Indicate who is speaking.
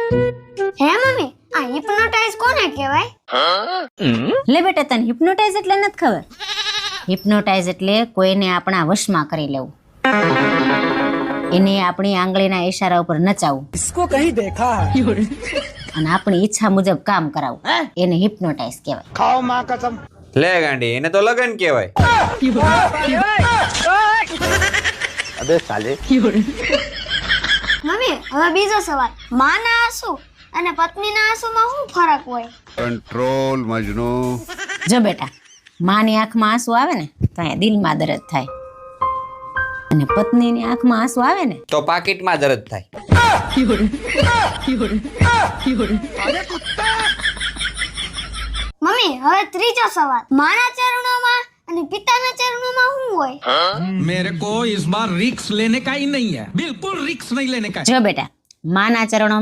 Speaker 1: હે મમ્મી, આ હિપ્નોટાઇઝ કોને કહેવાય?
Speaker 2: લે બેટા, તને હિપ્નોટાઇઝ એટલે નથી ખબર? હિપ્નોટાઇઝ એટલે કોઈને આપણા વશમાં કરી લેવું, એને આપણી આંગળીના ઈશારા ઉપર નચાવવું,
Speaker 3: इसको कहीं देखा है?
Speaker 2: અને આપણી ઈચ્છા મુજબ કામ કરાવવું, એને હિપ્નોટાઇઝ કહેવાય.
Speaker 3: खाओ माँ कसम.
Speaker 4: લે ગાંડી, એને તો લગન કહેવાય.
Speaker 3: अबे साले.
Speaker 1: મમ્મી, હવે બીજો સવાલ. માના આંસુ અને પત્નીના આંસુમાં શું ફરક હોય?
Speaker 5: કંટ્રોલ મજનુ.
Speaker 2: જો બેટા, માની આંખમાં આંસુ આવે ને તો અહીંયા દિલમાં દર્દ થાય, અને પત્નીની આંખમાં આંસુ આવે ને
Speaker 4: તો પાકીટમાં દર્દ થાય.
Speaker 1: મમ્મી, હવે ત્રીજો સવાલ. માના ચરણોમાં અને પિતાના ચરણોમાં શું હોય?
Speaker 6: मेरे को इस बार रिक्स लेने का ही नहीं है, बिल्कुल रिक्स नहीं लेने का है.
Speaker 2: જો બેટા, માના ચરણોમાં